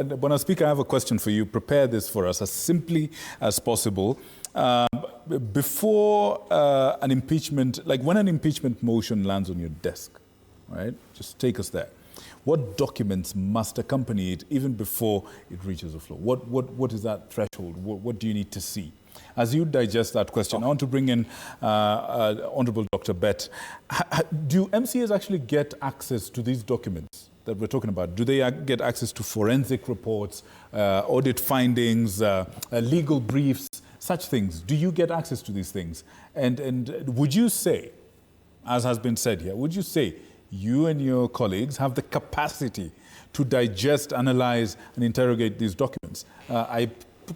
Bwana Speaker, I have a question for you. Prepare this for us as simply as possible. Before an impeachment, like when an impeachment motion lands on your desk, right? Just take us there. What documents must accompany it even before it reaches the floor? What is that threshold? What do you need to see? As you digest that question, I want to bring in Honorable Dr. Bett. Do MCAs actually get access to these documents that we're talking about? Do they get access to forensic reports, audit findings, legal briefs, such things? Do you get access to these things? And would you say, as has been said here, would you say you and your colleagues have the capacity to digest, analyze, and interrogate these documents? I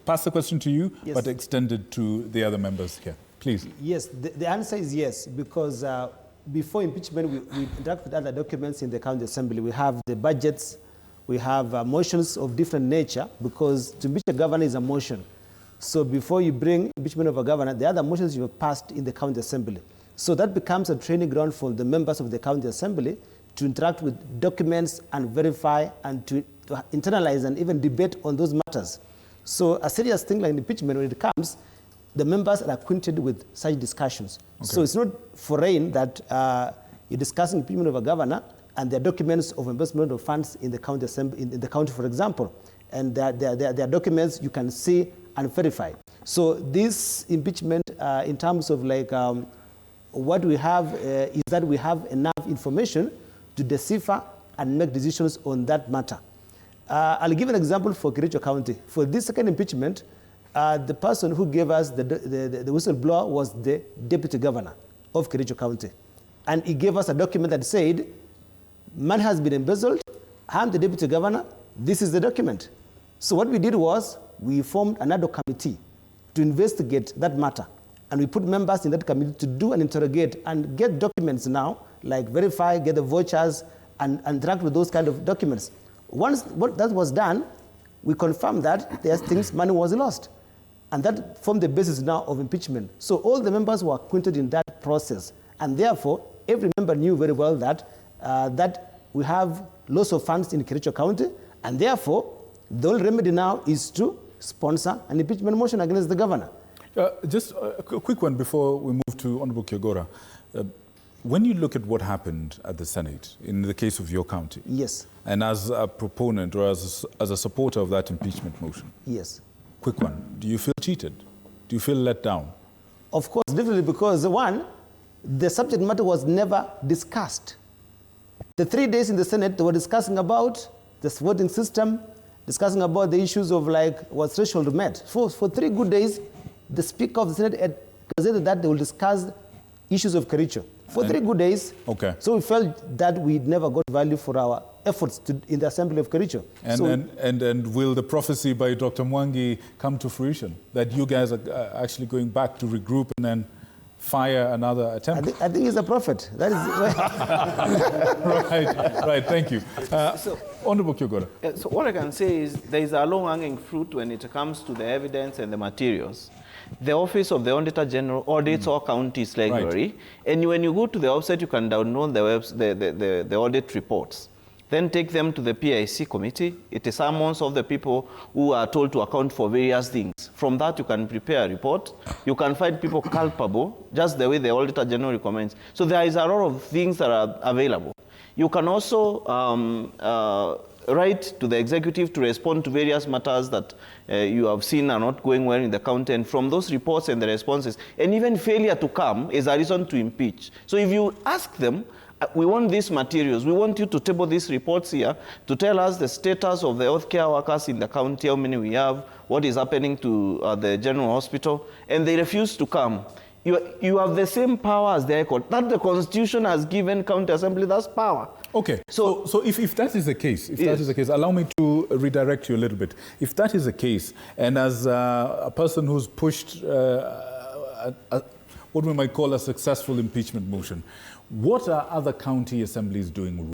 pass the question to you, yes, but extend it to the other members here. Please. Yes, the answer is yes, because before impeachment, we interact with other documents in the County Assembly. We have the budgets, we have motions of different nature, because to impeach a governor is a motion. So before you bring impeachment of a governor, the other motions you have passed in the County Assembly. So that becomes a training ground for the members of the County Assembly to interact with documents and verify and to internalize and even debate on those matters. So a serious thing like impeachment, when it comes, the members are acquainted with such discussions. Okay. So it's not foreign that you're discussing impeachment of a governor and there are documents of investment of funds in the County Assembly, in the county, for example, and there are documents you can see and verify. So this impeachment, in terms of like what we have is that we have enough information to decipher and make decisions on that matter. I'll give an example for Kericho County. For this second impeachment, the person who gave us the whistleblower was the deputy governor of Kericho County. And he gave us a document that said, money has been embezzled, I'm the deputy governor, this is the document. So what we did was, we formed another committee to investigate that matter. And we put members in that committee to do and interrogate and get documents now, like verify, get the vouchers, and interact with those kind of documents. Once that was done, we confirmed that there's things, money was lost. And that formed the basis now of impeachment. So all the members were acquainted in that process. And therefore, every member knew very well that, that we have loss of funds in Kericho County. And therefore, the only remedy now is to sponsor an impeachment motion against the governor. Just a quick one before we move to Honorable Kipchebor. When you look at what happened at the Senate, in the case of your county, yes, and as a proponent or as a supporter of that impeachment motion, yes, quick one, do you feel cheated? Do you feel let down? Of course, definitely, because one, the subject matter was never discussed. The 3 days in the Senate, they were discussing about the voting system, discussing about the issues of like, was threshold met. For 3 good days, the Speaker of the Senate had gazetted that they will discuss issues of Kericho. For 3 good days. Okay. So we felt that we never got value for our efforts in the Assembly of Kericho. And will the prophecy by Dr. Mwangi come to fruition, that you guys are actually going back to regroup and then fire another attempt? I think he's a prophet. That is right, thank you. Honorable Kipchebor. So what I can say is there is a low-hanging fruit when it comes to the evidence and the materials. The Office of the Auditor General audits all counties regularly, right, and when you go to the website, you can download the audit reports. Then take them to the PIC committee. It is summons of the people who are told to account for various things. From that, you can prepare a report. You can find people culpable, just the way the Auditor General recommends. So there is a lot of things that are available. You can also write to the executive to respond to various matters that you have seen are not going well in the county, and from those reports and the responses, and even failure to come is a reason to impeach. So if you ask them, we want these materials, we want you to table these reports here to tell us the status of the healthcare workers in the county, how many we have, what is happening to the general hospital, and they refuse to come. You have the same power as the High Court. That the Constitution has given County Assembly, that's power. Okay, so if that is the case, that is the case, allow me to redirect you a little bit. If that is the case, and as a person who's pushed what we might call a successful impeachment motion, what are other county assemblies doing